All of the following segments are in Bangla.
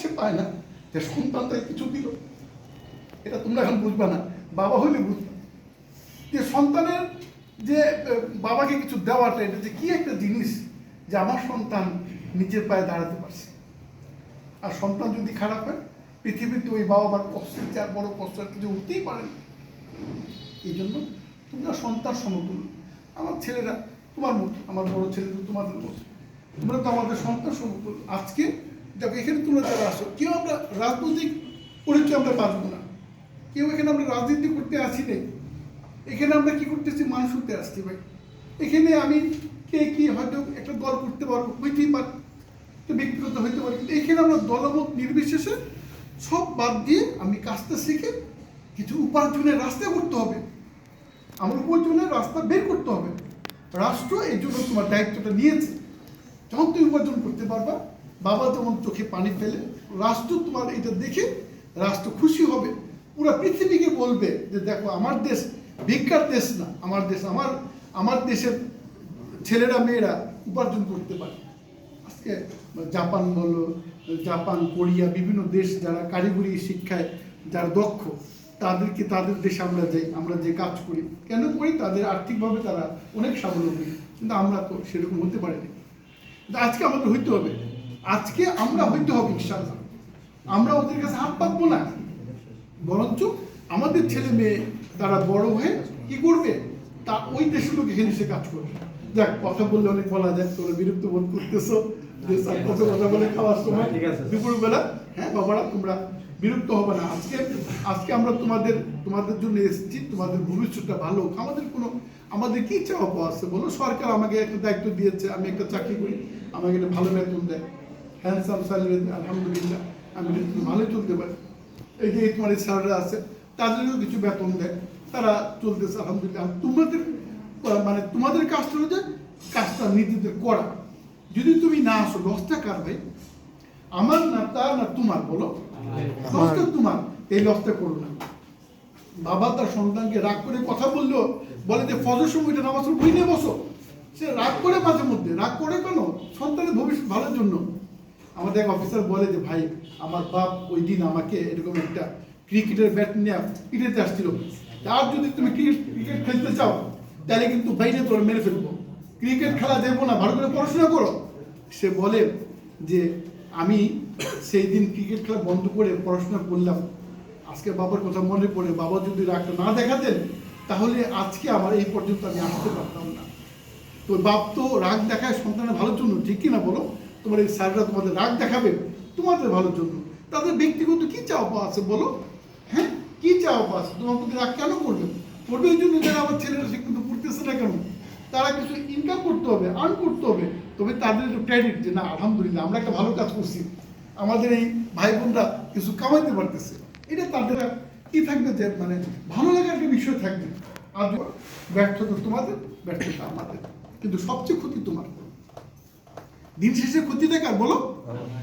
সে পায় না যে সন্তান তাই কিছু দিল। এটা তোমরা এখন বুঝবা না, বাবা হইলে বুঝবা যে সন্তানের যে বাবাকে কিছু দেওয়াটা এটা যে কি একটা জিনিস, যে আমার সন্তান নিজের পায়ে দাঁড়াতে পারছে। আর সন্তান যদি খারাপ হয়, পৃথিবীতে ওই বাবা মার কষ্টের চেয়ে আর বড় কষ্ট আর কিছু উঠতেই পারে না। এই জন্য তোমরা সন্তান সমতুল্য। আমার ছেলেরা তোমার মতো, আমার বড় ছেলে তোমাদের মতো, তোমরা তো আমাদের সন্তান সমতুল্য। আজকে দেখো এখানে তোমরা যারা আসো, কেউ আমরা রাজনৈতিক পরিচয় আমরা বাঁচবো না, কেউ এখানে আমরা রাজনীতি করতে আসি নেই। এখানে আমরা কি করতেছি, মানুষ হতে আসছি ভাই। এখানে আমি কে কি হয়তো একটা দল করতে পারবো, হইতেই পারে, ব্যক্তিগত হইতে পারে, কিন্তু এখানে আমরা দলমত নির্বিশেষে সব বাদ দিয়ে আমি কাজটা শিখে কিছু উপার্জনের রাস্তা করতে হবে, আমার উপার্জনের রাস্তা বের করতে হবে। রাষ্ট্র এই জন্য তোমার দায়িত্বটা নিয়েছে। যখন তুমি উপার্জন করতে পারবা, বাবা যেমন চোখে পানি ফেলে, রাষ্ট্র তোমার এটা দেখে রাষ্ট্র খুশি হবে, পুরো পৃথিবীকে বলবে যে দেখো আমার দেশ ভিক্ষার দেশ না, আমার দেশ আমার দেশের ছেলেরা মেয়েরা উপার্জন করতে পারে। আজকে জাপান বলো, জাপান, কোরিয়া, বিভিন্ন দেশ যারা কারিগরি শিক্ষায় যারা দক্ষ, তাদেরকে তাদের দেশে আমরা যাই, আমরা যে কাজ করি কেন করি, তাদের আর্থিকভাবে তারা অনেক স্বাবলম্বী, কিন্তু আমরা তো সেরকম হতে পারিনি। কিন্তু আজকে আমাদের হইতে হবে, আজকে আমরা হইতে হবে ইনশাআল্লাহ। আমরা ওদের কাছে হাত পাতবো না, বরঞ্চ আমাদের ছেলে মেয়ে তারা বড় হয়ে কি করবে, তা ওই দেশগুলোকে এখানে এসে কাজ করবে। যাক, কথা বললে অনেক বলা যায়, তোমরা বিরক্ত বোধ করতেছো যে স্যার কত কথা বলে খাওয়ার সময় দুপুরবেলা। হ্যাঁ বাবারা, তোমরা বিরক্ত হবে না। আজকে আমরা তোমাদের জন্য এসেছি, তোমাদের ভবিষ্যৎটা ভালো হোক। আমাদের কি চাওয়া পাওয়া আছে বলো? সরকার আমাকে একটা দায়িত্ব দিয়েছে, আমি একটা চাকরি করি, আমাকে একটা ভালো বেতন দেয়, হ্যান্ডসাম স্যালারি, আলহামদুলিল্লাহ আমি ভালোই চলতে পারি। এই যে তোমার এই স্যাররা আছে, তাদেরও কিছু বেতন দেয়, তারা চলতেছে আলহামদুলিল্লাহ। তোমাদের কাজটা হচ্ছে কাজটা নিজেদের করা। যদি তুমি না আসো, লসটা কার ভাই? আমার না, তার না তোমার, বলো? লসটা তোমার, এই লসটা করো না। বাবা তার সন্তানকে রাগ করে কথা বললেও বলে যে ফজর সময়টা নামাজ বই নিয়ে বসো, সে রাগ করে, মাঝে মধ্যে রাগ করে কেন? সন্তানের ভবিষ্যৎ ভালোর জন্য। আমাদের এক অফিসার বলে যে ভাই, আমার বাপ ওই দিন আমাকে এরকম একটা ক্রিকেটের ব্যাট নিয়ে পিটাতে আসছিল, আর যদি তুমি ক্রিকেট খেলতে চাও তাহলে কিন্তু বাইরে তোর মেরে ফেলবো, ক্রিকেট খেলা দেবো না, ভালো করে পড়াশোনা করো। সে বলে যে আমি সেই দিন ক্রিকেট খেলা বন্ধ করে পড়াশোনা করলাম। আজকে বাবার কথা মনে পড়ে, বাবা যদি রাগটা না দেখাতেন তাহলে আজকে আমার এই পর্যন্ত আমি আসতে পারতাম না। তো বাপ তো রাগ দেখায় সন্তানের ভালোর জন্য, ঠিক কিনা বলো? তোমার এই স্যাররা তোমাদের রাগ দেখাবে তোমাদের ভালোর জন্য। তাদের ব্যক্তিগত কি চাওয়া পাওয়া আছে বলো? হ্যাঁ, কি চাওয়া পাওয়া আছে? তোমার প্রতি রাগ কেন করবে? করবে ওই জন্য যারা আমার ছেলেরা সে কিন্তু পড়তেছে না কেন, তারা কিছু ইনকাম করতে হবে, আর্ন করতে হবে, তবে তাদের ক্রেডিট যে না আলহামদুলিল্লাহ আমরা একটা ভালো কাজ করছি, আমাদের এই ভাই বোনরা কিছু কামাইতে পারতেছে, এটা তাদের কি থাকবে, যে মানে ভালো লাগার একটা বিষয় থাকবে। আর ব্যর্থতা তোমাদের, ব্যর্থতা আমাদের, কিন্তু সবচেয়ে ক্ষতি তোমার। দিন শেষে ক্ষতি দেখার বলো,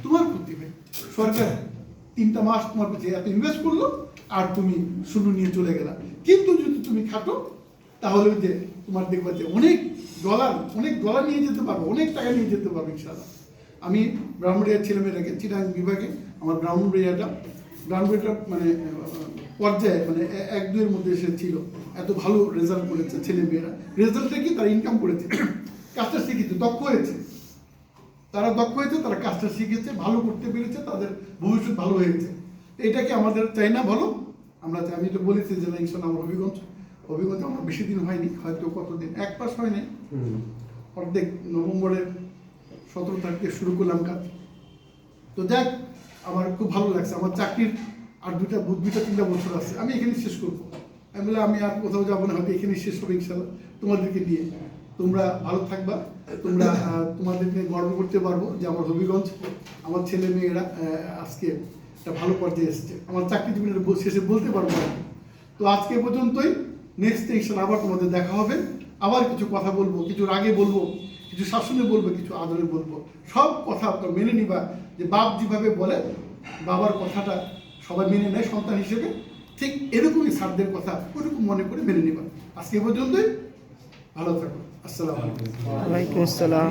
তোমার ক্ষতি হয়। সরকার 3টা মাস তোমার কাছে এত ইনভেস্ট করলো আর তুমি শূন্য নিয়ে চলে গেলা। কিন্তু যদি তুমি খাটো তাহলে যে তোমার দেখবা যে অনেক ডলার নিয়ে যেতে পারবো, অনেক টাকা নিয়ে যেতে পারবো ইনশাআল্লাহ। আমি ব্রাহ্মণবাড়িয়ার ছেলেমেয়েরাকে, চিটাগাং বিভাগে আমার ব্রাহ্মণবাড়িয়াটা মানে পর্যায়ে মানে 1-2-এর মধ্যে এসে ছিল, এত ভালো রেজাল্ট করেছে ছেলেমেয়েরা। রেজাল্টটা কি? তারা ইনকাম করেছে, কাজটা শিখেছে, দক্ষ হয়েছে, তারা দক্ষ হয়েছে, তারা কাজটা শিখেছে, ভালো করতে পেরেছে, তাদের ভবিষ্যৎ ভালো হয়েছে। এটাকে আমাদের চাই না বলো? আমরা চাই। আমি তো বলেছি যে ইনশাল্লাহ আমার হবিগঞ্জ আমার বেশি দিন হয়নি, হয়তো কতদিন, 1 মাস হয়নি, অর্ধেক নভেম্বরের 17 তারিখে শুরু করলাম কাজ। তো যাক, আমার খুব ভালো লাগছে। আমার চাকরির আর 2-3 বছর আছে, আমি এখানে শেষ করবো। আমি বলে আমি আর কোথাও যাবো না, হয়তো এখানেই শেষ হবে ইনশাল্লাহ তোমাদেরকে নিয়ে। তোমরা ভালো থাকবা, তোমরা তোমাদেরকে গর্ব করতে পারবো যে আমার হবিগঞ্জ, আমার ছেলে মেয়েরা আজকে একটা ভালো পর্যায়ে এসেছে। আমার চাকরি জীবনের শেষে বলতে পারবো না। তো আজকে পর্যন্তই, নেক্সট ইনশাল্লাহ আবার তোমাদের দেখা হবে, আবার কিছু কথা বলবো, কিছু রাগে বলবো, কিছু শাসনে বলবো, কিছু আদরে বলবো। সব কথা আপনার মেনে নিবা, যে বাপ যেভাবে বলে, বাবার কথাটা সবাই মেনে নেয় সন্তান হিসেবে, ঠিক এরকমই স্যারদের কথা ওরকম মনে করে মেনে নিবা। আজকে পর্যন্তই, ভালো থাকো। আসসালামু আলাইকুম। ওয়ালাইকুম আসসালাম।